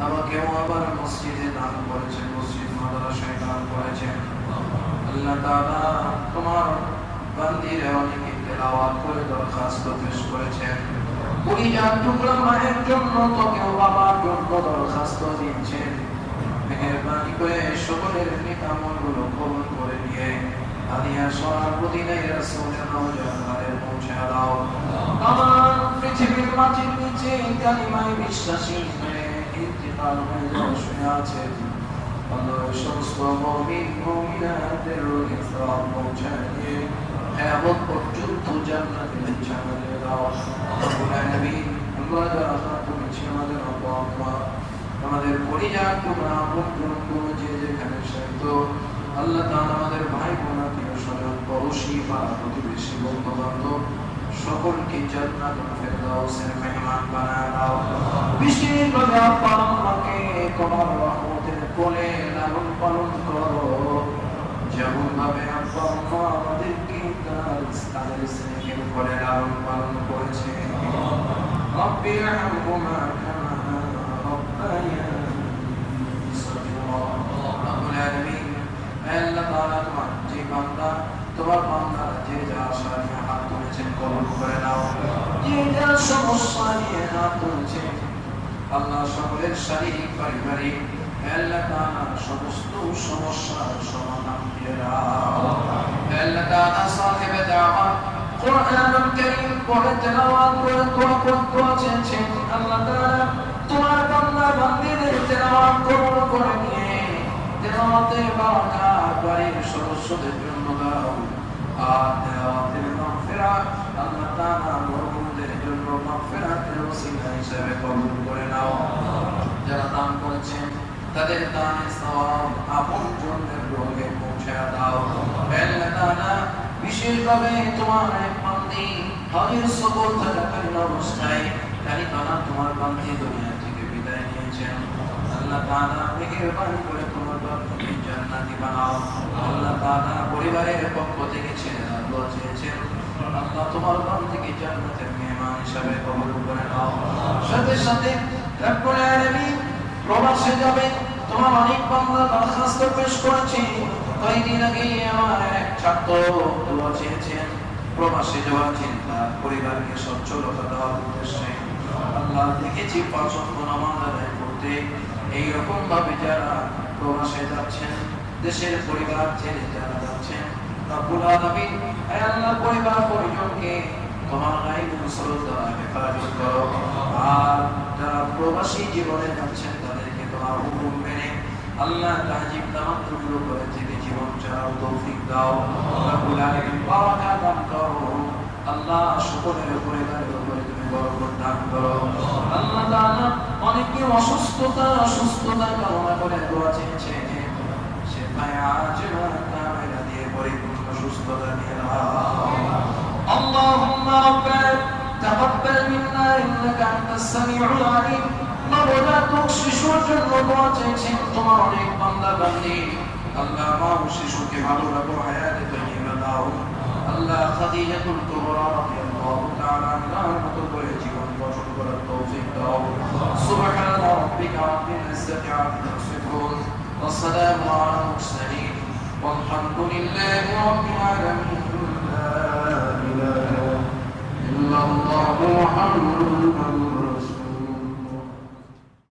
আবার কেউ আবার মসজিদে দান করেছেন মসজিদ মাদ্রাসায় দান করেছেন আল্লাহ তাআলা তোমার বান্দিরা অনেকে তেলাওয়াত করে দরখাস্ত পেশ করেছেন পরিজাত টুকরা মায়ের জন্য তো কেউ বাবার জন্য দরখাস্ত দিচ্ছেন মেহেরবানি করে সকলের নেক আমলগুলো কবুল করে নিয়ে আলিয়া সরার মদিনায় রাসূলের রওজায় পৌঁছে দাও আমার পৃথিবীর মাটির নিচে কালিমায় বিশ্বাসী হয়ে ইন্তিকাল হয়ে যাওয়া শুয়ে আছে আল্লাহ সমস্ত মুমিন মুমিনাতের রোগে সওয়াব পৌঁছায় দিয়ে কিয়ামত পর্যন্ত জান্নাতে পৌঁছায় দাও রব্বুল আলামিন আমরা যারা করেছি আমাদের আব্বা আমাদের পরিবার তোমরা বন্ধু যে যেখানে শান্ত আল্লাহ তাআলা আমাদের ভাই বোন আত্মীয় স্বজন পড়োশি বা প্রতিবেশী বন্ধু বান্ধব সকলকে জান্নাতুল ফেরদাউসের মেহমান বানায় দাও বিশেষভাবে আব্বা আম্মাকে তোমার রহমতের কোলে লালন পালন করো যেমন ভাবে আব্বা আম্মা আমাদেরকে তাদের স্নেহের কোলে লালন পালন করেছে رب ارحمهما كما ربياني صغيرا رب العالمين আল্লাহ তাআলা তোমার যে বান্দা তোমার বান্দা যে যা আশা নিয়ে হাত তুলেছেন কবুল করে নাও যে যা সমস্যা নিয়ে হাত তুলেছেন আল্লাহ সকলের শারীরিক পারিবারিক আল্লাহ তাআলা সমস্ত সমস্যার সমাধান দিয়ে দাও আল্লাহ তাআলা সাহেব দাওয়াত কোরআনুল কারীম পড়ে তেলাওয়াত করে দোয়া চেয়েছেন আল্লাহ তাআলা তোমার বান্দা বান্দীদের তেলাওয়াত কবুল করে নিয়ে তেলাওয়াতের বারাকাত বাড়ির সদস্যদের জন্য দাও আর তেলাওয়াতের মাগফিরাত আল্লাহ তাআলা মুমিনদের জন্য মাগফিরাতের ওসিলা হিসেবে কবুল করে নাও যারা দান করেছেন তাদের দানের সওয়াব আপন জনের রোগে পৌঁছে দাও আল্লাহ তাআলা বিশেষভাবে তোমার এক বান্দী হজের সফর থাকাকালীন অবস্থায় খালি তারা তোমার বান্দী দুনিয়া থেকে বিদায় নিয়েছেন আল্লাহ তাআলা মেহেরবানি করে তোমার বান্দীকে জান্নাতি বানাও আল্লাহ তাআলা পরিবারের পক্ষ থেকে ছেড়ে দোয়া চেয়েছেন আল্লাহ তোমার বান্দীকে জান্নাতের মেহমান হিসেবে কবুল করে নাও সাথে সাথে রব্বুল আলামিন প্রবাসে যাবে তোমার অনেক বান্দা দরখাস্ত পেশ করেছে কয়েকদিন আগে আমার এক ছাত্র দোয়া চেয়েছেন প্রবাসে যাওয়ার চিন্তা পরিবারকে সচ্ছলতা দেওয়ার উদ্দেশ্যে আল্লাহ দেখেছি পাঁচ ওয়াক্ত নামাজ আদায় করতে এইরকম ভাবে যারা প্রবাসে যাচ্ছেন দেশের পরিবার ছেড়ে যারা যাচ্ছেন রব্বুল আলামিন হে আল্লাহ পরিবার পরিজনকে তোমার গায়েবী নসরত দ্বারা হেফাজত করো আর যারা প্রবাসী জীবনে যাচ্ছেন তাদেরকে তোমার হুকুম মেনে আল্লাহ তাহজিব নামাজ শুরু করে থেকে জীবন চালাও তৌফিক দাও রব্বুল আলামিন বারাকা দান করো আল্লাহ সকলের উপরে তুমি বরকত দান করো আল্লাহ তাআলা অনেকে অসুস্থতা কামনা করে দোয়া চেয়েছে সে ভাই আজরা কামেলা দিয়ে পরিপূর্ণ সুস্থতা দিয়ে দাও আল্লাহুম্মা রাব্বানা তাকাব্বাল মিন্না ইন্নাকা আনতাস সামিউল আলিম নবজাতক শিশুর জন্য দোয়া চেয়েছেন তোমার অনেক বান্দা বান্দী আল্লাহ মা শিশুকে ভালো রাখো হায়াতে তাইয়্যিবা দাও আল্লাহ খাদিজাতুল কুবরা রাদিয়াল্লাহু তাআলা আনহার মতো করে জীবন গঠন করার তৌফিক দাও সুবহান রাব্বিকা রাব্বিল ইজ্জাতি আম্মা ইয়াসিফুন ওয়া সালামু আলাল মুরসালিন ওয়ালহামদুলিল্লাহি রাব্বিল আলামিন লা ইলাহা ইল্লাল্লাহু মুহাম্মাদুর